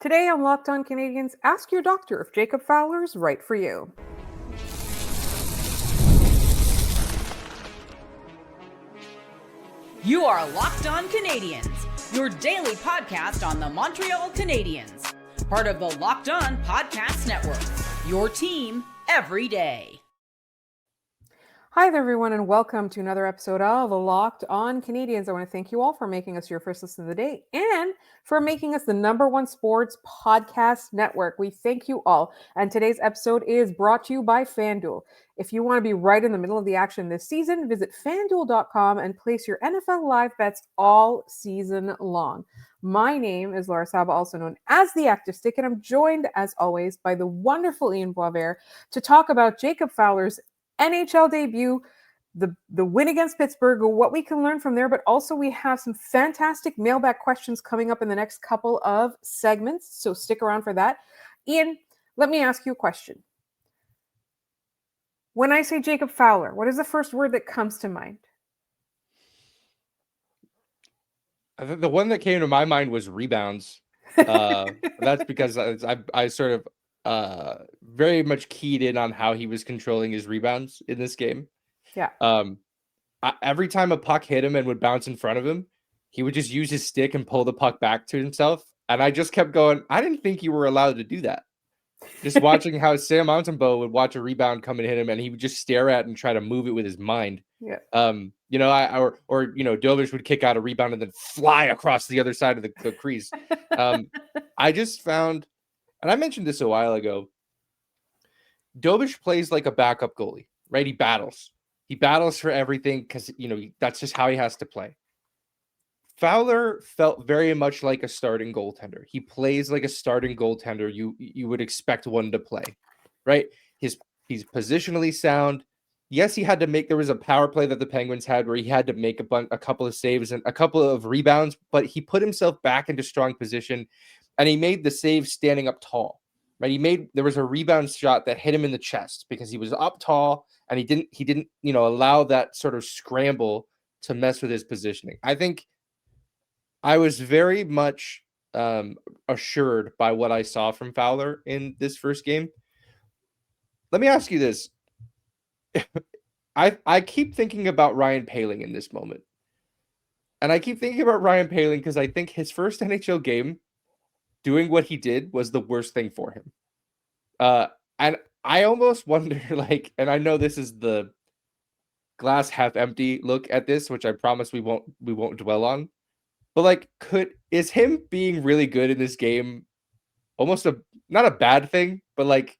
Today on Locked On Canadiens, ask your doctor if Jacob Fowler is right for you. You are Locked On Canadiens, your daily podcast on the Montreal Canadiens. Part of the Locked On Podcast Network, your team every day. Hi there, everyone, and welcome to another episode of the Locked On Canadiens. I want to thank you all for making us your first listen of the day and for making us the #1 sports podcast network. We thank you all. And today's episode is brought to you by FanDuel. If you want to be right in the middle of the action this season, visit FanDuel.com and place your NFL live bets all season long. My name is Laura Saba, also known as the Active Stick, and I'm joined, as always, by the wonderful Ian Boisvert to talk about Jacob Fowler's NHL debut, the win against Pittsburgh, what we can learn from there, but also we have some fantastic mailbag questions coming up in the next couple of segments, so stick around for that. Ian, let me ask you a question. When I say Jacob Fowler, what is the first word that comes to mind? I think the one that came to my mind was rebounds. That's because I sort of very much keyed in on how he was controlling his rebounds in this game. Yeah. Every time a puck hit him and would bounce in front of him, he would just use his stick and pull the puck back to himself. And I just kept going, I didn't think you were allowed to do that. Just watching how Sam Montembeault would watch a rebound come and hit him, and he would just stare at and try to move it with his mind. Yeah. Dovish would kick out a rebound and then fly across the other side of the crease. I just found, and I mentioned this a while ago, Dovish plays like a backup goalie, right? He battles for everything because, that's just how he has to play. Fowler felt very much like a starting goaltender. He plays like a starting goaltender you would expect one to play, right? He's positionally sound. Yes, there was a power play that the Penguins had where he had to make a couple of saves and a couple of rebounds, but he put himself back into strong position and he made the save standing up tall, right? There was a rebound shot that hit him in the chest because he was up tall and he didn't allow that sort of scramble to mess with his positioning. I think I was very much assured by what I saw from Fowler in this first game. Let me ask you this. I keep thinking about Ryan Poehling in this moment. And I keep thinking about Ryan Poehling because I think his first NHL game doing what he did was the worst thing for him. And I almost wonder, and I know this is the glass half empty look at this, which I promise we won't dwell on. But is him being really good in this game almost not a bad thing, but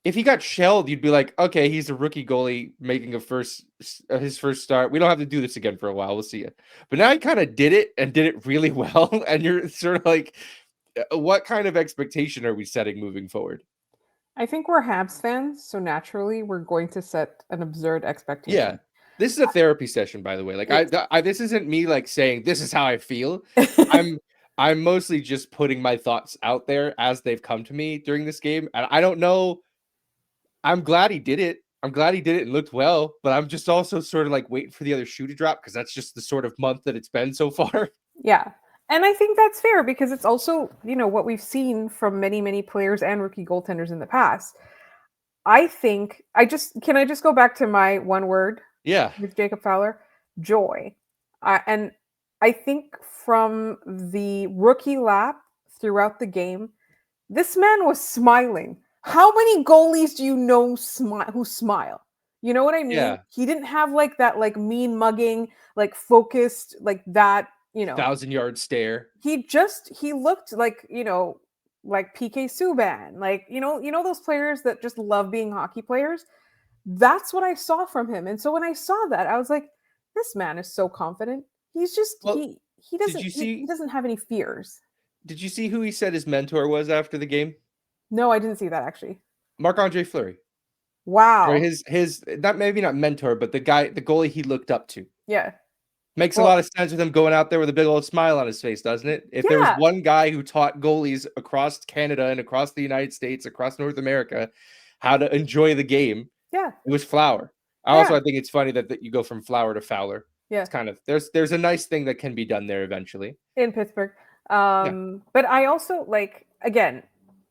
if he got shelled, you'd be like, okay, he's a rookie goalie making his first start. We don't have to do this again for a while. We'll see it. But now he kind of did it and did it really well. And you're sort of like, what kind of expectation are we setting moving forward? I think we're Habs fans, so naturally we're going to set an absurd expectation. Yeah. This is a therapy session, by the way. This isn't me saying this is how I feel. I'm mostly just putting my thoughts out there as they've come to me during this game. And I don't know. I'm glad he did it. And looked well, but I'm just also sort of waiting for the other shoe to drop because that's just the sort of month that it's been so far. Yeah. And I think that's fair because it's also, what we've seen from many, many players and rookie goaltenders in the past. I think can I just go back to my one word? Yeah. With Jacob Fowler, joy. And I think from the rookie lap throughout the game, this man was smiling. How many goalies do you know who smile? You know what I mean? Yeah. He didn't have that mean mugging, focused, that, 1,000-yard stare. He looked like PK Subban, those players that just love being hockey players. That's what I saw from him. And so when I saw that, I was like, this man is so confident. He's just, he doesn't have any fears. Did you see who he said his mentor was after the game? No, I didn't see that actually. Marc-Andre Fleury. Wow. Or his maybe not mentor, but the goalie he looked up to. Yeah. Makes a lot of sense with him going out there with a big old smile on his face, doesn't it? If there was one guy who taught goalies across Canada and across the United States, across North America, how to enjoy the game, it was Flower. I think it's funny that you go from Flower to Fowler. Yeah. It's kind of there's a nice thing that can be done there eventually. In Pittsburgh. But I also like, again,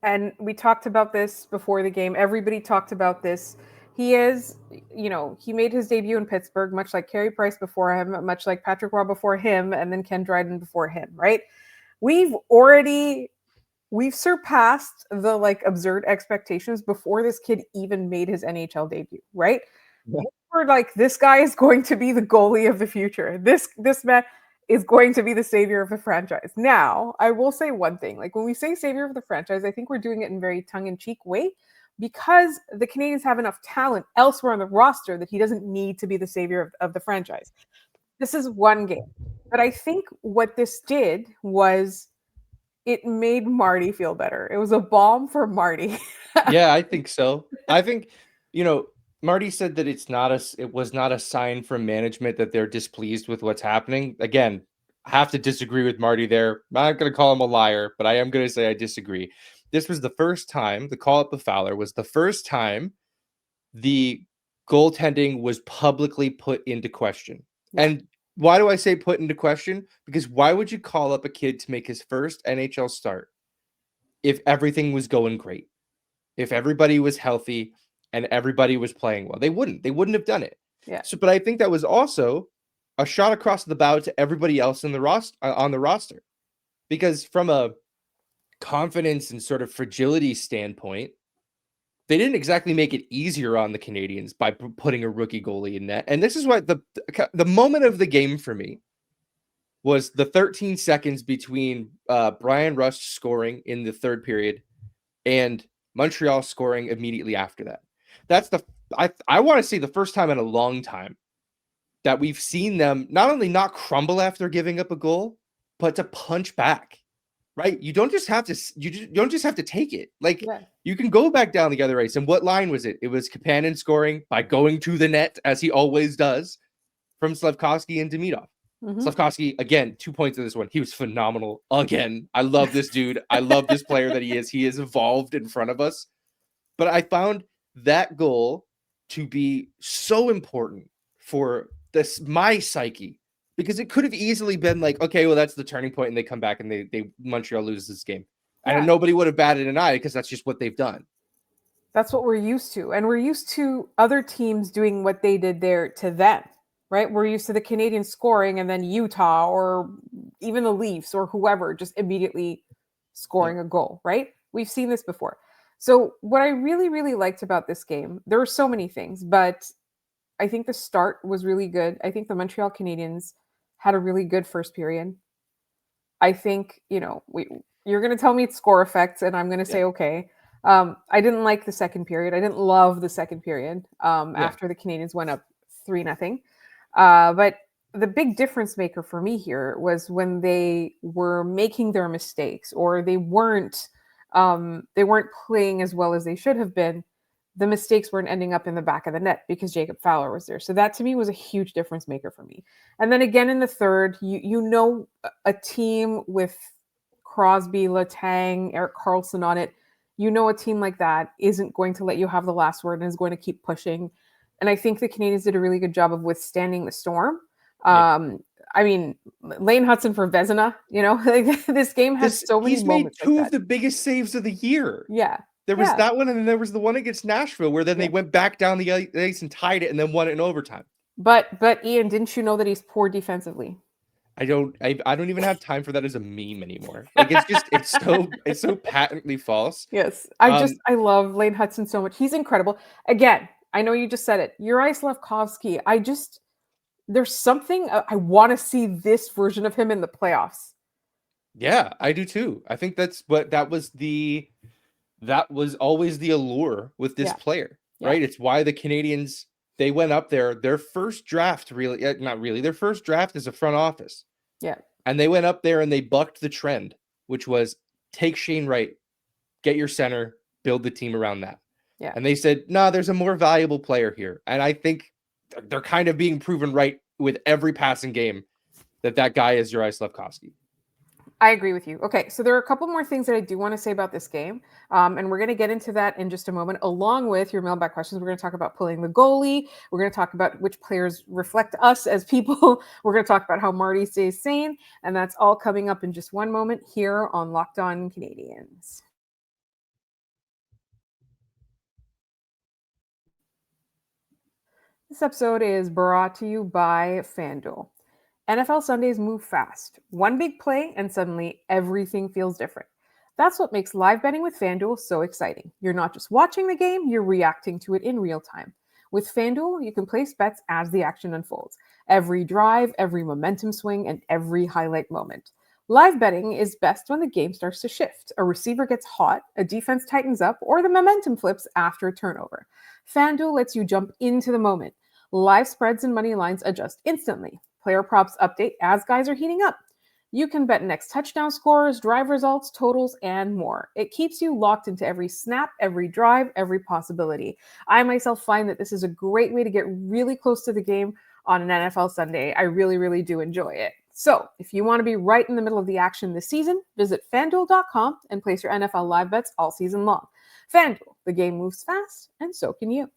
and we talked about this before the game. Everybody talked about this. He is, he made his debut in Pittsburgh, much like Carey Price before him, much like Patrick Roy before him, and then Ken Dryden before him, right? We've surpassed the like absurd expectations before this kid even made his NHL debut, right? Yeah. We're like, this guy is going to be the goalie of the future. This man is going to be the savior of the franchise. Now, I will say one thing. Like when we say savior of the franchise, I think we're doing it in a very tongue-in-cheek way because the Canadiens have enough talent elsewhere on the roster that he doesn't need to be the savior of the franchise. This is one game. But I think what this did was it made Marty feel better. It was a balm for Marty. Yeah, I think so. I think, Marty said that it was not a sign from management that they're displeased with what's happening. Again, I have to disagree with Marty there. I'm not going to call him a liar, but I am going to say I disagree. This was the first time, the call-up of Fowler was the first time the goaltending was publicly put into question. Yeah. And why do I say put into question? Because why would you call up a kid to make his first NHL start if everything was going great? If everybody was healthy and everybody was playing well, they wouldn't have done it. Yeah. So, but I think that was also a shot across the bow to everybody else in the on the roster, because from a confidence and sort of fragility standpoint, they didn't exactly make it easier on the Canadiens by putting a rookie goalie in net. And this is what the moment of the game for me was the 13 seconds between Brian Rust scoring in the third period and Montreal scoring immediately after that. That's I want to say the first time in a long time that we've seen them not only not crumble after giving up a goal, but to punch back. Right? You don't just have to take it. Like you can go back down the other ice. And what line was it? It was Kapanen scoring by going to the net as he always does from Slafkovsky and Demidov. Mm-hmm. Slafkovsky, again, 2 points in this one. He was phenomenal. Again, I love this dude. I love this player that he is. He has evolved in front of us. But I found that goal to be so important for my psyche, because it could have easily been like, okay, well, that's the turning point, and they come back and they Montreal loses this game. Yeah. And nobody would have batted an eye because that's just what they've done. That's what we're used to. And we're used to other teams doing what they did there to them. Right? We're used to the Canadiens scoring and then Utah or even the Leafs or whoever just immediately scoring a goal, right? We've seen this before. So what I really, really liked about this game, there were so many things, but I think the start was really good. I think the Montreal Canadiens had a really good first period. I think, you're going to tell me it's score effects and I'm going to say, okay. I didn't like the second period. I didn't love the second period after the Canadiens went up 3-0. But the big difference maker for me here was when they were making their mistakes or they weren't playing as well as they should have been. The mistakes weren't ending up in the back of the net because Jacob Fowler was there. So that to me was a huge difference maker for me. And then again in the third, a team with Crosby, Letang, Erik Karlsson on it, a team like that isn't going to let you have the last word and is going to keep pushing. And I think the Canadiens did a really good job of withstanding the storm. I mean, Lane Hutson for Vezina, this game has so many moments. He's made two of the biggest saves of the year. Yeah. There was that one, and then there was the one against Nashville where then they went back down the ice and tied it and then won it in overtime. But Ian, didn't you know that he's poor defensively? I don't even have time for that as a meme anymore. Like it's so patently false. Yes. I love Lane Hutson so much. He's incredible. Again, I know you just said it. Juraj Slafkovsky. There's something I want to see this version of him in the playoffs. Yeah, I do too. I think that was always the allure with this player, right? It's why the Canadiens, they went up there. Their first draft their first draft is a front office. Yeah. And they went up there and they bucked the trend, which was take Shane Wright, get your center, build the team around that. Yeah. And they said, no, there's a more valuable player here. And I think they're kind of being proven right with every passing game that guy is Juraj Slafkovsky. I agree with you. Okay, so there are a couple more things that I do want to say about this game, and we're going to get into that in just a moment, along with your mailbag questions. We're going to talk about pulling the goalie. We're going to talk about which players reflect us as people. We're going to talk about how Marty stays sane, and that's all coming up in just one moment here on Locked On Canadiens. This episode is brought to you by FanDuel. NFL Sundays move fast. One big play, and suddenly everything feels different. That's what makes live betting with FanDuel so exciting. You're not just watching the game, you're reacting to it in real time. With FanDuel, you can place bets as the action unfolds. Every drive, every momentum swing, and every highlight moment. Live betting is best when the game starts to shift. A receiver gets hot, a defense tightens up, or the momentum flips after a turnover. FanDuel lets you jump into the moment. Live spreads and money lines adjust instantly. Player props update as guys are heating up. You can bet next touchdown scores, drive results, totals, and more. It keeps you locked into every snap, every drive, every possibility. I myself find that this is a great way to get really close to the game on an NFL Sunday. I really, really do enjoy it. So if you want to be right in the middle of the action this season, visit FanDuel.com and place your NFL live bets all season long. FanDuel, the game moves fast, and so can you.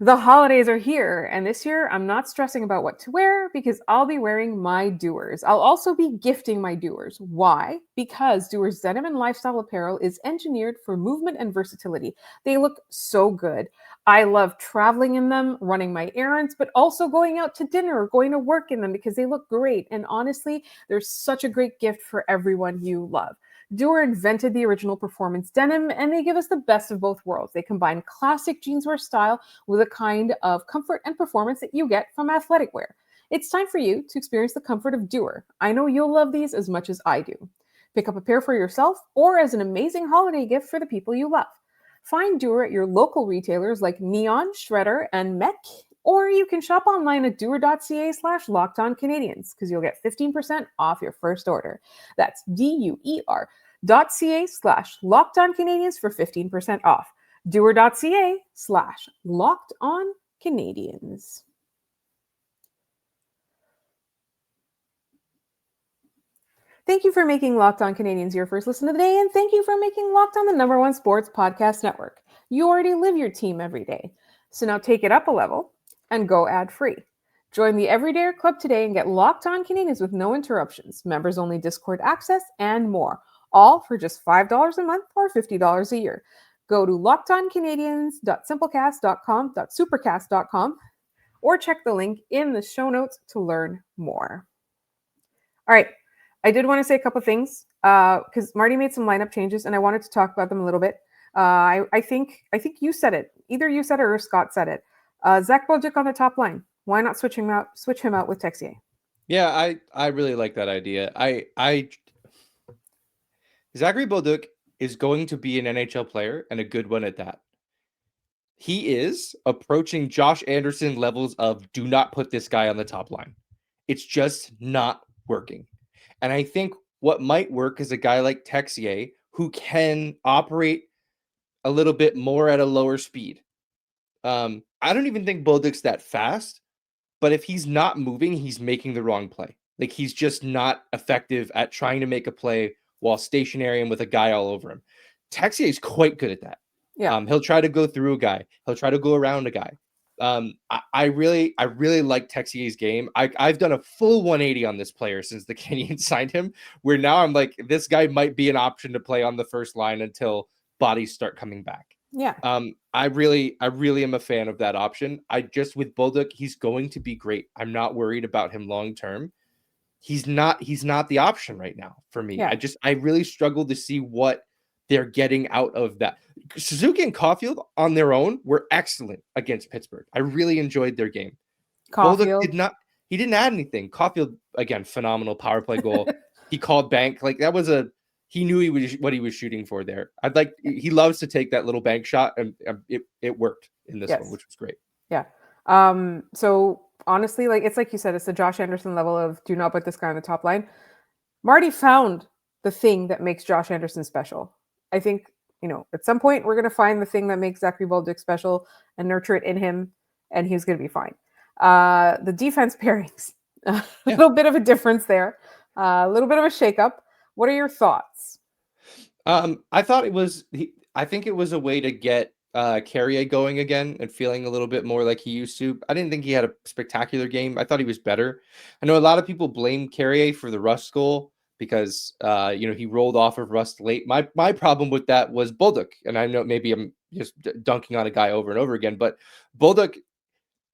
The holidays are here, and this year I'm not stressing about what to wear because I'll be wearing my Doers. I'll also be gifting my Doers. Why? Because Doers denim and lifestyle apparel is engineered for movement and versatility. They look so good. I love traveling in them, running my errands, but also going out to dinner or going to work in them because they look great. And honestly, they're such a great gift for everyone you love. Doer invented the original performance denim, and they give us the best of both worlds. They combine classic jeanswear style with a kind of comfort and performance that you get from athletic wear. It's time for you to experience the comfort of Doer. I know you'll love these as much as I do. Pick up a pair for yourself or as an amazing holiday gift for the people you love. Find Doer at your local retailers like Neon, Shredder, and Mech, or you can shop online at doer.ca/lockedoncanadians because you'll get 15% off your first order. That's DUER.ca/lockedoncanadians for 15% off. Doer.ca/lockedoncanadians. Thank you for making Locked On Canadiens your first listen of the day, and thank you for making Locked On the #1 sports podcast network. You already live your team every day. So now take it up a level and go ad-free. Join the Everydayer Club today and get Locked On Canadiens with no interruptions, members-only Discord access, and more, all for just $5 a month or $50 a year. Go to lockedoncanadiens.simplecast.com.supercast.com or check the link in the show notes to learn more. All right, I did want to say a couple things because Marty made some lineup changes, and I wanted to talk about them a little bit. I think you said it. Either you said it or Scott said it. Zach Bolduc on the top line. Why not switch him out with Texier? Yeah, I really like that idea. Zachary Bolduc is going to be an NHL player and a good one at that. He is approaching Josh Anderson levels of do not put this guy on the top line. It's just not working. And I think what might work is a guy like Texier who can operate a little bit more at a lower speed. I don't even think Bolduc's that fast, but if he's not moving, he's making the wrong play. Like he's just not effective at trying to make a play while stationary and with a guy all over him. Texier is quite good at that. Yeah. He'll try to go through a guy. He'll try to go around a guy. I really like Texier's game. I've done a full 180 on this player since the Canadiens signed him, where now I'm like, this guy might be an option to play on the first line until bodies start coming back. Yeah. I really am a fan of that option. With Bolduc, he's going to be great. I'm not worried about him long term. He's not the option right now for me. Yeah. I really struggle to see what they're getting out of that. Suzuki and Caulfield on their own were excellent against Pittsburgh. I really enjoyed their game. Bolduc didn't add anything. Caulfield, again, phenomenal power play goal. He called bank. Like that was he knew what he was shooting for there. He loves to take that little bank shot, and it worked in this one, which was great. Yeah. So honestly, it's like you said, it's the Josh Anderson level of do not put this guy on the top line. Marty found the thing that makes Josh Anderson special. I think, at some point we're going to find the thing that makes Zachary Bolduc special and nurture it in him, and he's going to be fine. The defense pairings, a little bit of a difference there. A little bit of a shakeup. What are your thoughts? I thought I think it was a way to get Carey going again and feeling a little bit more like he used to. I didn't think he had a spectacular game. I thought he was better. I know a lot of people blame Carey for the Rust goal because he rolled off of Rust late. My problem with that was Bolduc, and I know maybe I'm just dunking on a guy over and over again, but Bolduc,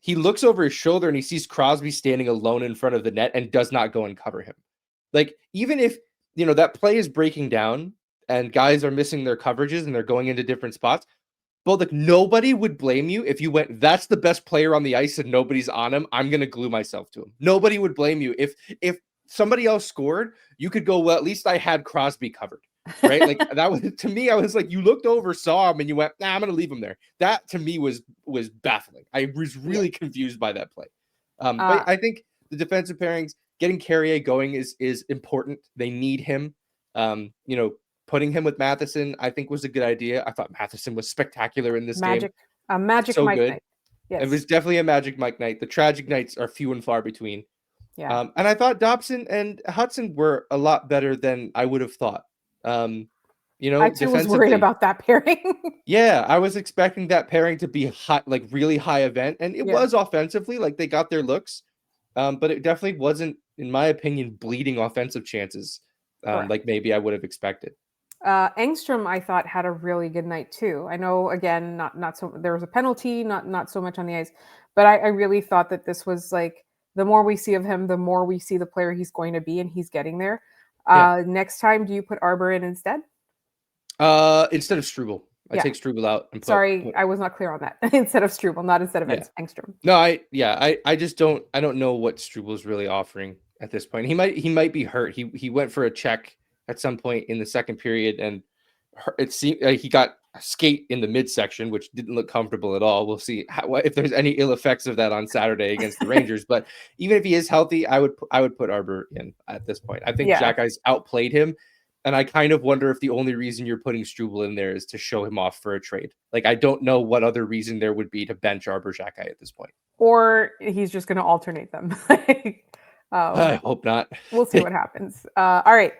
he looks over his shoulder and he sees Crosby standing alone in front of the net and does not go and cover him. Like, even if that play is breaking down and guys are missing their coverages and they're going into different spots, but like, nobody would blame you if you went, that's the best player on the ice and nobody's on him, I'm going to glue myself to him. Nobody would blame you. If somebody else scored, you could go, well, at least I had Crosby covered, right? Like, that was, to me, I was like, you looked over, saw him, and you went, nah, I'm going to leave him there. That, to me, was baffling. I was really confused by that play. But I think the defensive pairings, getting Carey going is important. They need him. Putting him with Matheson, I think, was a good idea. I thought Matheson was spectacular in this game. A magic So Mike good. night. Yes. It was definitely a magic Mike night. The tragic nights are few and far between. Yeah. And I thought Dobson and Hutson were a lot better than I would have thought. I too was worried defensively. about that pairing. Yeah, I was expecting that pairing to be high, like really high event, and it was offensively. Like, they got their looks, but it definitely wasn't, in my opinion, bleeding offensive chances like maybe I would have expected. Engstrom, I thought, had a really good night too. I know, again, not so. There was a penalty, not so much on the ice, but I really thought that this was like, the more we see of him, the more we see the player he's going to be, and he's getting there. Next time, do you put Arbor in instead? Instead of Struble, I take Struble out. And I was not clear on that. Instead of Struble, not instead of Engstrom. No, I just don't. I don't know what Struble's really offering at this point. He might be hurt. He went for a check at some point in the second period, and it seemed he got a skate in the midsection, which didn't look comfortable at all. We'll see if there's any ill effects of that on Saturday against the Rangers. But even if he is healthy, I would put Arbor in at this point. I think Xhekaj's outplayed him, and I kind of wonder if the only reason you're putting Struble in there is to show him off for a trade. Like, I don't know what other reason there would be to bench Arbor Xhekaj at this point. Or he's just going to alternate them. I hope not. We'll see what happens. All right.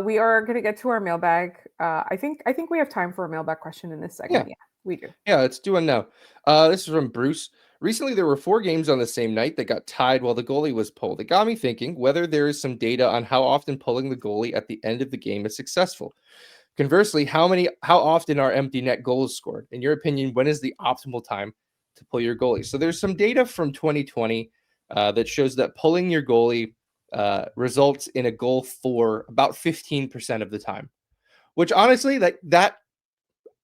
We are going to get to our mailbag. I think we have time for a mailbag question in this segment. Yeah, we do. Yeah, let's do one now. This is from Bruce. Recently, there were 4 games on the same night that got tied while the goalie was pulled. It got me thinking whether there is some data on how often pulling the goalie at the end of the game is successful. Conversely, how often are empty net goals scored? In your opinion, when is the optimal time to pull your goalie? So there's some data from 2020 that shows that pulling your goalie results in a goal for about 15% of the time, which honestly, like that,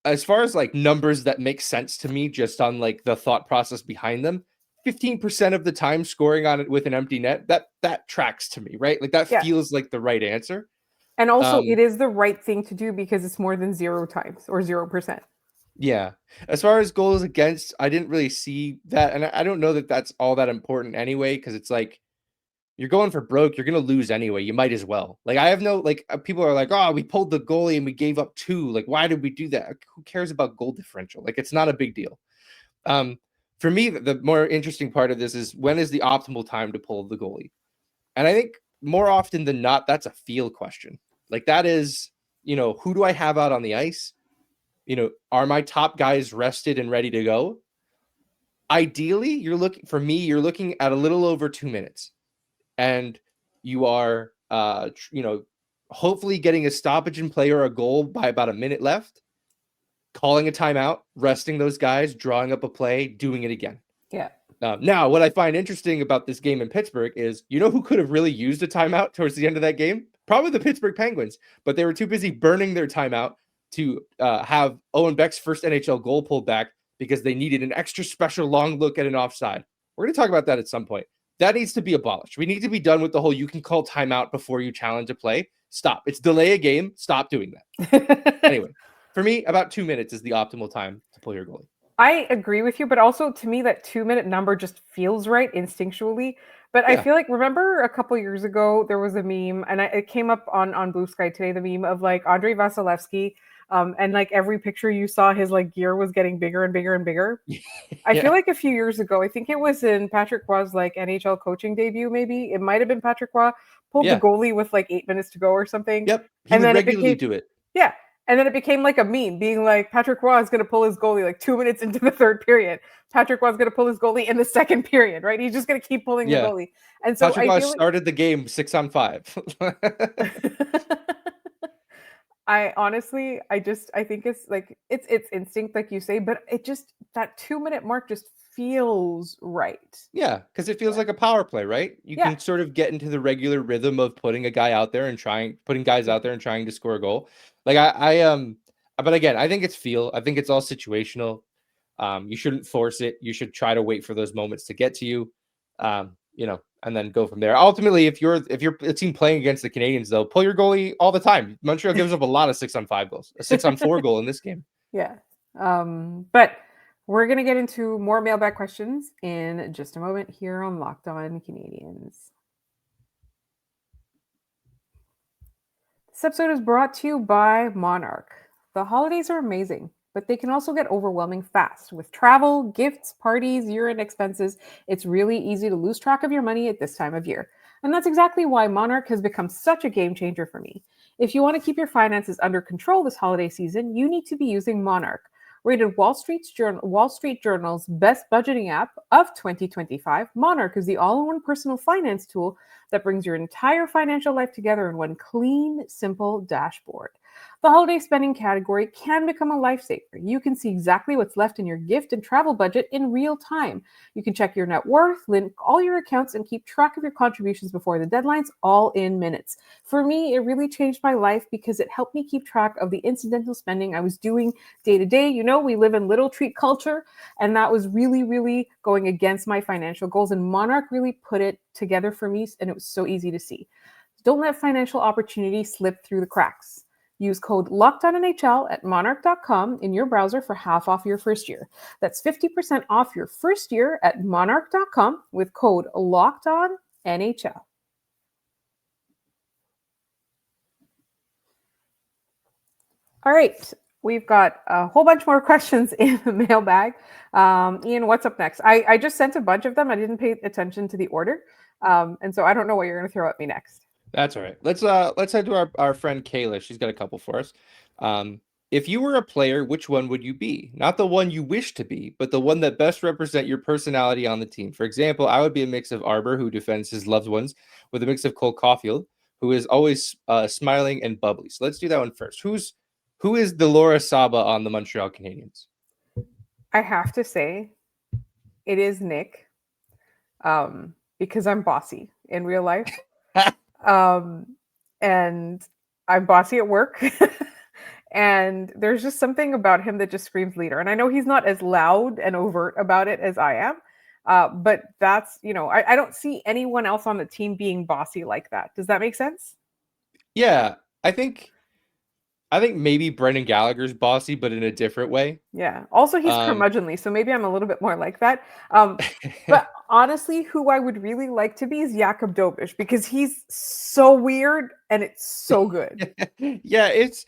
as far as like numbers that make sense to me, just on like the thought process behind them, 15% of the time scoring on it with an empty net, that tracks to me, right? Like, that feels like the right answer. And also, it is the right thing to do because it's more than 0 times or 0%. Yeah. As far as goals against, I didn't really see that. And I don't know that that's all that important anyway, because it's like, you're going for broke, you're going to lose anyway. You might as well. Like, I have no, like, people are like, oh, we pulled the goalie and we gave up 2. Like, why did we do that? Who cares about goal differential? Like, it's not a big deal. For me, the more interesting part of this is, when is the optimal time to pull the goalie? And I think more often than not, that's a feel question. Like, that is, who do I have out on the ice? Are my top guys rested and ready to go? Ideally, you're looking at a little over 2 minutes. And you are, hopefully getting a stoppage in play or a goal by about a minute left, calling a timeout, resting those guys, drawing up a play, doing it again. Yeah. Now, what I find interesting about this game in Pittsburgh is, who could have really used a timeout towards the end of that game? Probably the Pittsburgh Penguins, but they were too busy burning their timeout to have Owen Beck's first NHL goal pulled back because they needed an extra special long look at an offside. We're going to talk about that at some point. That needs to be abolished. We need to be done with the whole, you can call timeout before you challenge a play. Stop. It's delay a game. Stop doing that. Anyway, for me, about 2 minutes is the optimal time to pull your goalie. I agree with you, but also to me, that 2-minute number just feels right instinctually. But I feel like, remember a couple years ago, there was a meme, and it came up on Blue Sky today, the meme of like Andrei Vasilevsky, and like every picture you saw, his like gear was getting bigger and bigger and bigger. I feel like a few years ago, I think it was in Patrick Roy's like NHL coaching debut, maybe it might have been Patrick Roy, pulled the goalie with like 8 minutes to go or something. Yep. He And would then regularly do it. Yeah. And then it became like a meme, being like, Patrick Roy is going to pull his goalie like 2 minutes into the third period. Patrick Roy is going to pull his goalie in the second period, right? He's just going to keep pulling the goalie. And so Patrick Roy started the game 6-on-5. I honestly, I think it's like, it's instinct, like you say, but it just, that 2-minute mark just feels right. Yeah, because it feels like a power play, right? You can sort of get into the regular rhythm of putting a guy out there and putting guys out there and trying to score a goal. Like but again, I think it's feel. I think it's all situational. You shouldn't force it. You should try to wait for those moments to get to you. And then go from there. Ultimately, if you're a team playing against the Canadiens, though, pull your goalie all the time. Montreal gives up a lot of 6-on-5 goals, a 6-on-4 goal in this game. Yeah. But we're going to get into more mailbag questions in just a moment here on Locked On Canadiens. This episode is brought to you by Monarch. The holidays are amazing, but they can also get overwhelming fast. With travel, gifts, parties, year-end expenses, it's really easy to lose track of your money at this time of year. And that's exactly why Monarch has become such a game changer for me. If you want to keep your finances under control this holiday season, you need to be using Monarch. Rated Wall Street Journal's best budgeting app of 2025, Monarch is the all-in-one personal finance tool that brings your entire financial life together in one clean, simple dashboard. The holiday spending category can become a lifesaver. You can see exactly what's left in your gift and travel budget in real time. You can check your net worth, link all your accounts, and keep track of your contributions before the deadlines, all in minutes. For me, it really changed my life because it helped me keep track of the incidental spending I was doing day to day. You know, we live in little treat culture, and that was really, really going against my financial goals. And Monarch really put it together for me, and it was so easy to see. Don't let financial opportunity slip through the cracks. Use code LOCKEDONNHL at monarch.com in your browser for half off your first year. That's 50% off your first year at monarch.com with code LOCKEDONNHL. All right, we've got a whole bunch more questions in the mailbag. Ian, what's up next? I just sent a bunch of them. I didn't pay attention to the order. And so I don't know what you're going to throw at me next. That's all right. Let's head to our friend Kayla. She's got a couple for us. If you were a player, which one would you be? Not the one you wish to be, but the one that best represent your personality on the team. For example, I would be a mix of Arbor, who defends his loved ones, with a mix of Cole Caulfield, who is always smiling and bubbly. So let's do that one first. Who is the Laura Saba on the Montreal Canadiens? I have to say, it is Nick, because I'm bossy in real life. And I'm bossy at work. And there's just something about him that just screams leader. And I know he's not as loud and overt about it as I am. But that's, I don't see anyone else on the team being bossy like that. Does that make sense? Yeah, I think maybe Brendan Gallagher's bossy, but in a different way. Yeah. Also, he's curmudgeonly, so maybe I'm a little bit more like that. But honestly, who I would really like to be is Jacob Fowler, because he's so weird and it's so good. Yeah, it's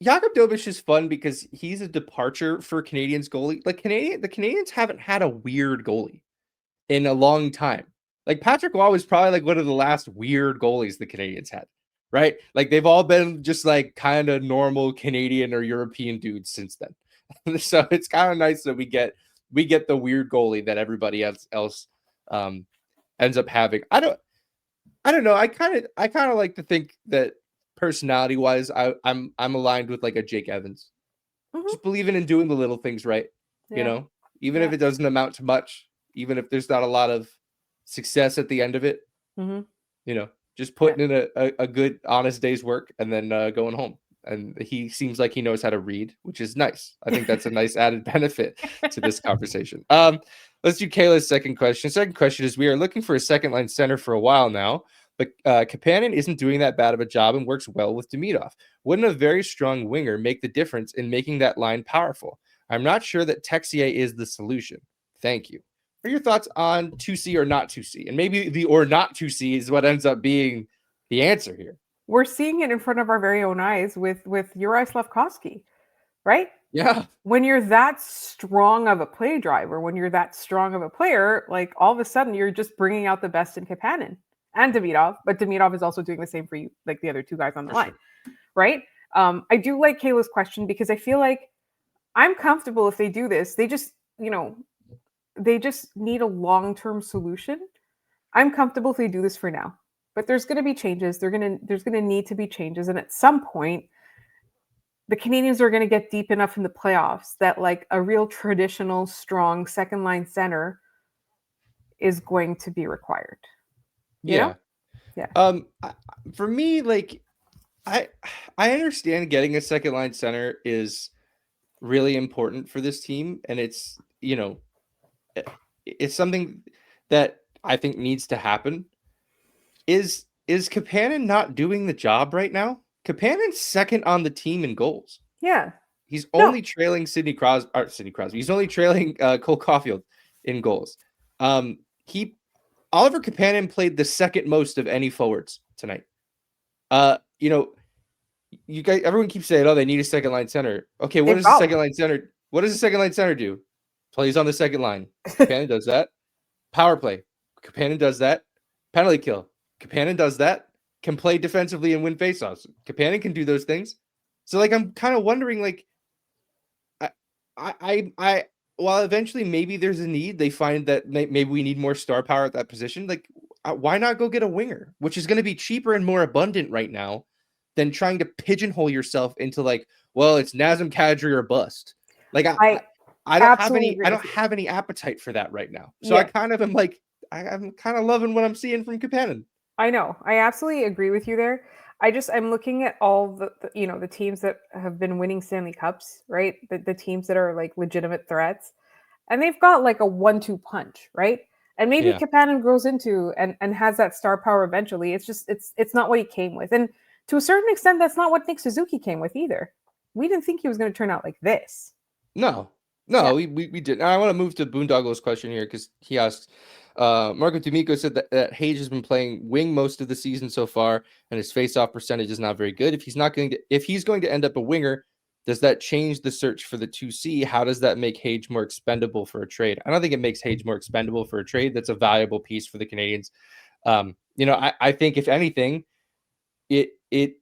Jacob Fowler is fun because he's a departure for Canadiens goalie. Like the Canadiens haven't had a weird goalie in a long time. Like Patrick Roy was probably like one of the last weird goalies the Canadiens had. Right? Like they've all been just like kind of normal Canadian or European dudes since then. So it's kind of nice that we get the weird goalie that everybody else ends up having. I don't know. I kind of like to think that personality wise, I'm aligned with like a Jake Evans. Mm-hmm. Just believing in doing the little things right. Yeah. Even if it doesn't amount to much, even if there's not a lot of success at the end of it, just putting in a good, honest day's work and then going home. And he seems like he knows how to read, which is nice. I think that's a nice added benefit to this conversation. Let's do Kayla's second question. Second question is, we are looking for a second line center for a while now, but Kapanen isn't doing that bad of a job and works well with Demidov. Wouldn't a very strong winger make the difference in making that line powerful? I'm not sure that Texier is the solution. Thank you. What are your thoughts on 2C or not 2C? And maybe the or not 2C is what ends up being the answer here. We're seeing it in front of our very own eyes with Juraj Slafkovsky, right? Yeah. When you're that strong of a play driver, when you're that strong of a player, like all of a sudden you're just bringing out the best in Kapanen. and Demidov, but Demidov is also doing the same for you, like the other two guys on the line, right? I do like Kayla's question because I feel like I'm comfortable if they do this. They just, they just need a long-term solution. I'm comfortable if they do this for now, but there's going to be changes. There's going to need to be changes, and at some point, the Canadiens are going to get deep enough in the playoffs that like a real traditional, strong second line center is going to be required. You know? Yeah. For me, like I understand getting a second line center is really important for this team, and it's it's something that I think needs to happen. Is Kapanen not doing the job right now? Kapanen's second on the team in goals. Yeah. He's only trailing Sidney Crosby. He's only trailing Cole Caulfield in goals. Oliver Kapanen played the second most of any forwards tonight. You guys, everyone keeps saying, "Oh, they need a second line center." Okay, what does the second line center? What does the second line center do? Plays on the second line. Kapanen does that. Power play. Kapanen does that. Penalty kill. Kapanen does that. Can play defensively and win faceoffs. Kapanen can do those things. So, like, I'm kind of wondering, like, while eventually maybe there's a need, they find that maybe we need more star power at that position. Like, why not go get a winger, which is going to be cheaper and more abundant right now than trying to pigeonhole yourself into like, well, it's Nazem Kadri or bust. Like, I don't have any appetite for that right now. So I kind of am like, I'm kind of loving what I'm seeing from Kapanen. I know. I absolutely agree with you there. I'm looking at all the teams that have been winning Stanley Cups, right? The teams that are like legitimate threats, and they've got like a 1-2 punch, right? And maybe Kapanen grows into and has that star power eventually. It's just it's not what he came with, and to a certain extent, that's not what Nick Suzuki came with either. We didn't think he was going to turn out like this. No, we didn't. I want to move to Boondoggle's question here because he asked. Marco D'Amico said that Hage has been playing wing most of the season so far, and his face-off percentage is not very good. If he's going to end up a winger, does that change the search for the 2C? How does that make Hage more expendable for a trade? I don't think it makes Hage more expendable for a trade. That's a valuable piece for the Canadiens. I think if anything, it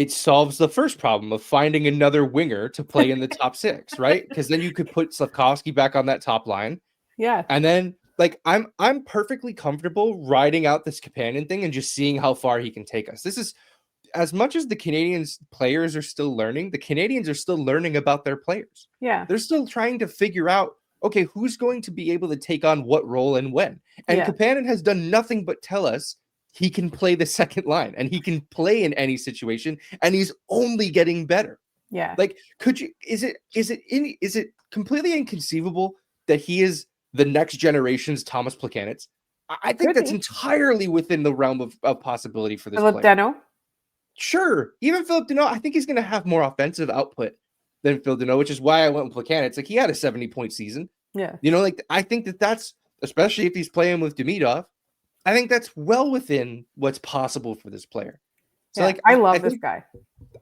solves the first problem of finding another winger to play in the top six, right? Because then you could put Slafkovsky back on that top line. Yeah. And then like I'm perfectly comfortable riding out this Kapanen thing and just seeing how far he can take us. This is as much as the Canadiens players are still learning, the Canadiens are still learning about their players. Yeah. They're still trying to figure out, okay, who's going to be able to take on what role and when. And Kapanen has done nothing but tell us he can play the second line and he can play in any situation, and he's only getting better. Yeah. Like, is it completely inconceivable that he is the next generation's Thomas Plekanec? I think that's entirely within the realm of possibility for this Philip player. Danault? Sure. Even Philip Danault, I think he's going to have more offensive output than Phil Danault, which is why I went with Plekanec. Like, he had a 70-point season. Yeah. I think that's, especially if he's playing with Demidov, I think that's well within what's possible for this player. So I love this guy.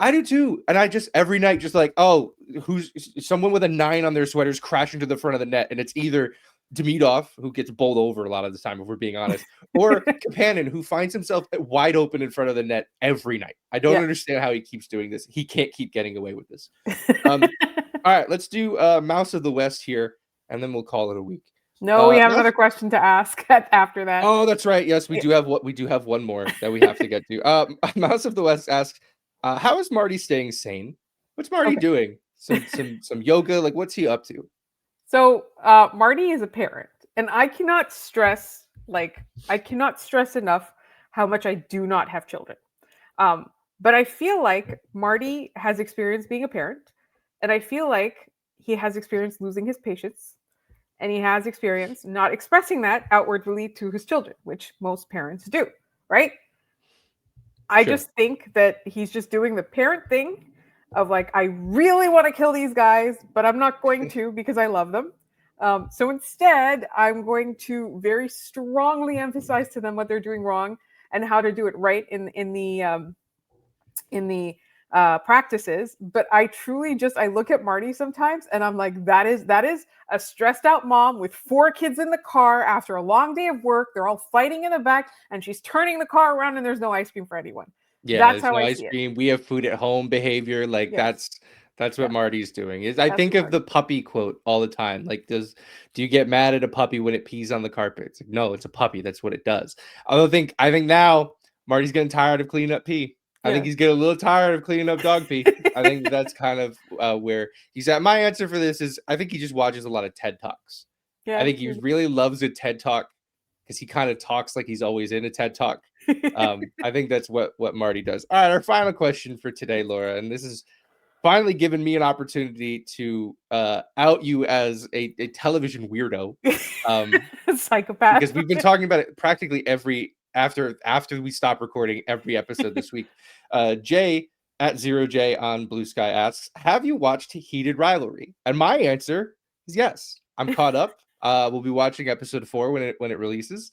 I do too. And I just every night just like, oh, who's someone with a 9 on their sweaters crashing to the front of the net, and it's either Demidov, who gets bowled over a lot of the time, if we're being honest, or Kapanen, who finds himself wide open in front of the net every night. I don't understand how he keeps doing this. He can't keep getting away with this. All right, let's do Mouse of the West here, and then we'll call it a week. No, we have another question to ask after that. Oh, that's right. Yes, we do have one more that we have to get to. Mouse of the West asks, how is Marty staying sane? What's Marty doing? Some yoga? Like, what's he up to? So Marty is a parent, and I cannot stress enough how much I do not have children. But I feel like Marty has experience being a parent, and I feel like he has experience losing his patience, and he has experience not expressing that outwardly to his children, which most parents do, right? I just think that he's just doing the parent thing of like, I really want to kill these guys, but I'm not going to because I love them. So instead, I'm going to very strongly emphasize to them what they're doing wrong and how to do it right in the practices, but I truly I look at Marty sometimes and I'm like, that is a stressed out mom with 4 kids in the car after a long day of work. They're all fighting in the back and she's turning the car around and there's no ice cream for anyone. Yeah, That's there's how no I ice see it. cream. We have food at home behavior. Like Yes. that's Yeah. what Marty's doing. I That's think what of the puppy quote all the time. Like, do you get mad at a puppy when it pees on the carpet? It's like, no, it's a puppy. That's what it does. I think now Marty's getting tired of cleaning up pee. I think Yeah. he's getting a little tired of cleaning up dog pee. I think that's kind of where he's at. My answer for this is I think he just watches a lot of TED Talks. Yeah. I think he really loves a TED Talk because he kind of talks like he's always in a TED Talk. I think that's what Marty does. All right, our final question for today, Laura, and this is finally given me an opportunity to out you as a television weirdo, Psychopath. because we've been talking about it practically every after we stop recording every episode this week. Jay at 0J on Blue Sky asks, have you watched Heated Rivalry? And my answer is yes. I'm caught up. We'll be watching episode 4 when it releases.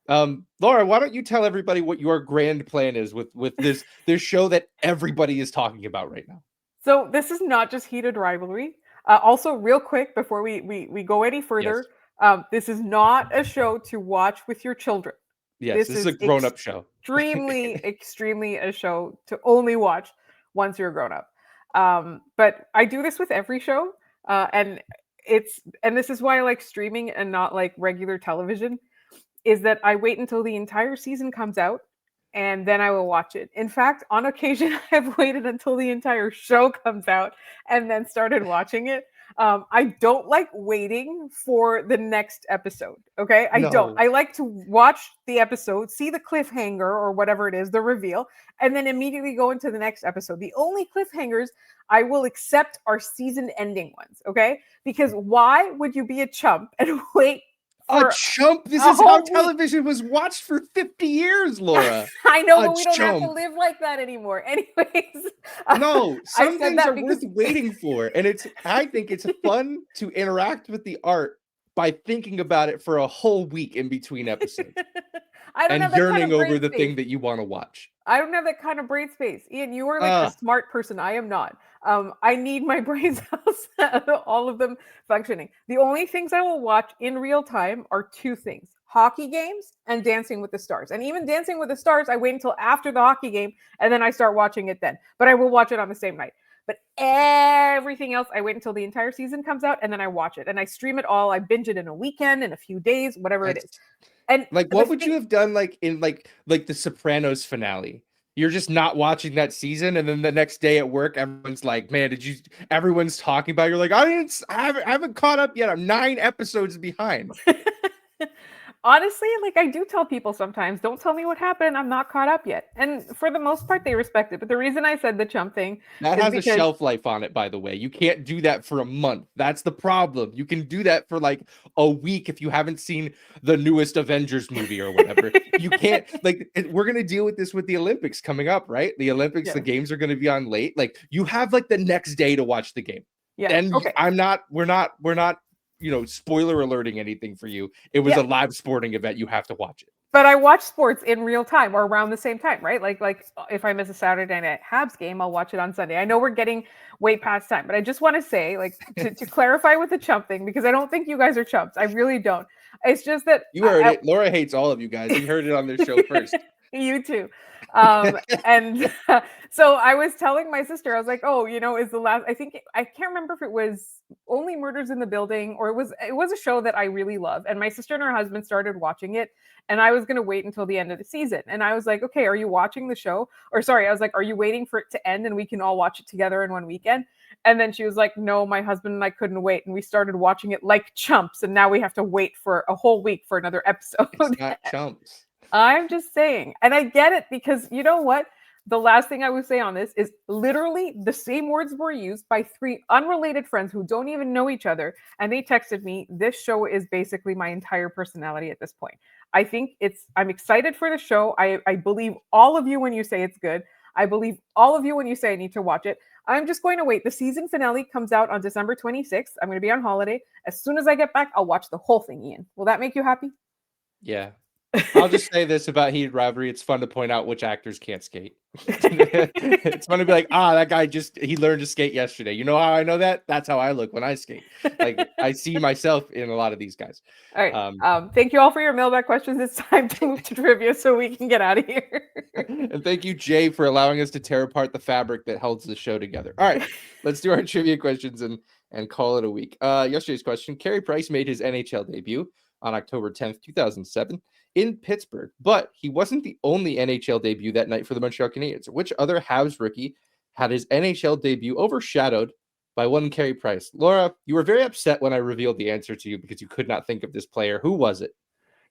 Laura, why don't you tell everybody what your grand plan is with this show that everybody is talking about right now? So this is not just Heated Rivalry. Also, real quick before we go any further, this is not a show to watch with your children. Yes, this is a grown-up show. Extremely a show to only watch once you're grown up. But I do this with every show, and this is why I like streaming and not like regular television. Is that I wait until the entire season comes out and then I will watch it. In fact, on occasion, I've waited until the entire show comes out and then started watching it. I don't like waiting for the next episode. Okay. I don't. I like to watch the episode, see the cliffhanger or whatever it is, the reveal, and then immediately go into the next episode. The only cliffhangers I will accept are season ending ones. Okay. Because why would you be a chump and wait? A chump? This is how television was watched for 50 years, Laura. I know, but we don't have to live like that anymore. Anyways. No, some things are worth waiting for. And I think it's fun to interact with the art by thinking about it for a whole week in between episodes. And yearning over the thing that you want to watch. I don't have that kind of brain space. Ian, you are like a smart person. I am not. I need my brain cells, all of them functioning. The only things I will watch in real time are 2 things: hockey games and Dancing with the Stars. And even Dancing with the Stars, I wait until after the hockey game and then I start watching it then. But I will watch it on the same night. But everything else, I wait until the entire season comes out and then I watch it. And I stream it all. I binge it in a weekend, in a few days, whatever it is. And like, what would you have done like in like the Sopranos finale? You're just not watching that season, and then the next day at work, everyone's like, "Man, everyone's talking about it." You're like, I haven't caught up yet. I'm 9 episodes behind." Honestly, like I do tell people sometimes, don't tell me what happened. I'm not caught up yet. And for the most part, they respect it. But the reason I said the chump thing that has a shelf life on it, by the way. You can't do that for a month. That's the problem. You can do that for like a week if you haven't seen the newest Avengers movie or whatever. You can't, like, we're going to deal with this with the Olympics coming up, right? The Olympics, the games are going to be on late. Like, you have like the next day to watch the game. Yeah. And we're not spoiler alerting anything for you. It was a live sporting event. You have to watch it. But I watch sports in real time or around the same time, right? Like if I miss a Saturday night Habs game, I'll watch it on Sunday. I know we're getting way past time, but I just want to say, like, to clarify with the chump thing, because I don't think you guys are chumps. I really don't. It's just that you heard it. Laura hates all of you guys. You heard it on this show first. You too. And so I was telling my sister, I was like, oh, is the last, I can't remember if it was Only Murders in the Building or it was a show that I really love. And my sister and her husband started watching it and I was going to wait until the end of the season. And I was like, okay, are you watching the show? Or sorry, I was like, are you waiting for it to end and we can all watch it together in one weekend? And then she was like, no, my husband and I couldn't wait. And we started watching it like chumps. And now we have to wait for a whole week for another episode. It's not chumps. I'm just saying. And I get it because you know what? The last thing I would say on this is literally the same words were used by 3 unrelated friends who don't even know each other. And they texted me, this show is basically my entire personality at this point. I think I'm excited for the show. I believe all of you when you say it's good. I believe all of you when you say I need to watch it. I'm just going to wait. The season finale comes out on December 26th. I'm going to be on holiday. As soon as I get back, I'll watch the whole thing, Ian. Will that make you happy? Yeah. I'll just say this about heated rivalry. It's fun to point out which actors can't skate. It's fun to be like, that guy he learned to skate yesterday. You know how I know that? That's how I look when I skate. Like I see myself in a lot of these guys. All right. Thank you all for your mailbag questions. It's time to move to trivia so we can get out of here. And thank you, Jay, for allowing us to tear apart the fabric that holds the show together. All right, let's do our trivia questions and call it a week. Yesterday's question: Carey Price made his NHL debut on October 10th, 2007 in Pittsburgh, but he wasn't the only NHL debut that night for the Montreal Canadiens. Which other Habs rookie had his NHL debut overshadowed by one Carey Price? Laura, you were very upset when I revealed the answer to you because you could not think of this player. Who was it?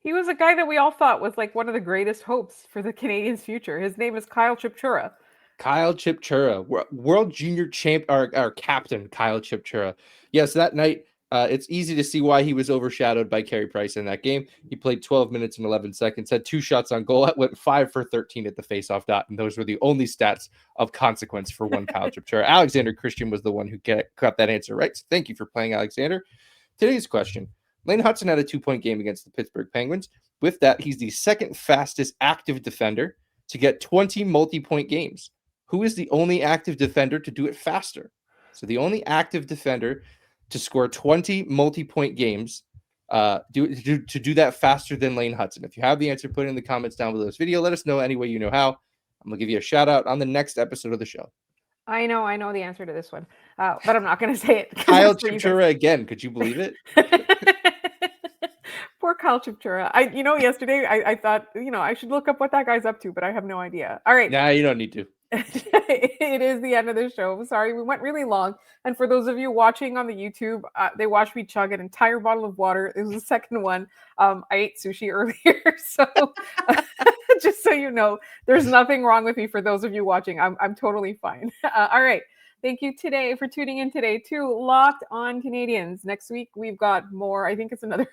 He was a guy that we all thought was like one of the greatest hopes for the Canadiens' future. His name is Kyle Chipchura. Kyle Chipchura, world junior champ, our captain, Kyle Chipchura. Yes, that night, it's easy to see why he was overshadowed by Carey Price in that game. He played 12 minutes and 11 seconds, had 2 shots on goal, went 5 for 13 at the faceoff dot, and those were the only stats of consequence for one Kyle Chipchura. Alexander Christian was the one who got that answer right, so thank you for playing, Alexander. Today's question: Lane Hutson had a 2-point game against the Pittsburgh Penguins. With that, he's the second fastest active defender to get 20 multi-point games. Who is the only active defender to do it faster? So the only active defender to score 20 multi-point games, to do that faster than Lane Hutson. If you have the answer, put it in the comments down below this video. Let us know any way you know how. I'm going to give you a shout out on the next episode of the show. I know the answer to this one, but I'm not going to say it. Kyle Chipchura again. Could you believe it? Poor Kyle Chipchura. Yesterday I thought, I should look up what that guy's up to, but I have no idea. All right. Nah, you don't need to. It is the end of the show. Sorry, we went really long. And for those of you watching on the YouTube, they watched me chug an entire bottle of water. It was the second one. I ate sushi earlier, so just so you know, there's nothing wrong with me. For those of you watching, I'm totally fine. All right. Thank you today for tuning in today to Locked On Canadiens. Next week, we've got more. I think it's another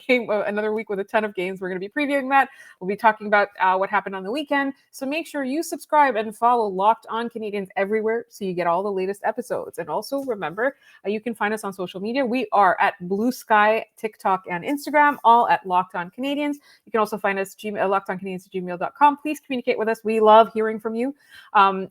game, another week with a ton of games. We're going to be previewing that. We'll be talking about what happened on the weekend. So make sure you subscribe and follow Locked On Canadiens everywhere so you get all the latest episodes. And also remember, you can find us on social media. We are at Blue Sky, TikTok, and Instagram, all at Locked On Canadiens. You can also find us lockedoncanadiens@gmail.com. Please communicate with us. We love hearing from you.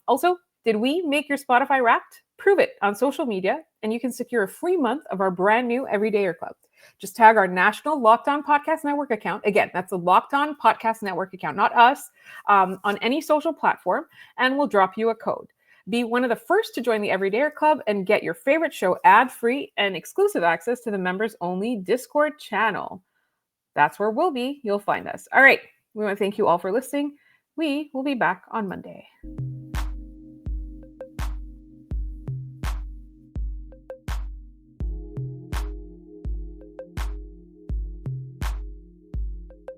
Also, did we make your Spotify Wrapped? Prove it on social media, and you can secure a free month of our brand new Everydayer Club. Just tag our national Locked On Podcast Network account. Again, that's the Locked On Podcast Network account, not us, on any social platform, and we'll drop you a code. Be one of the first to join the Everydayer Club and get your favorite show ad-free and exclusive access to the members-only Discord channel. That's where we'll be. You'll find us. All right. We want to thank you all for listening. We will be back on Monday.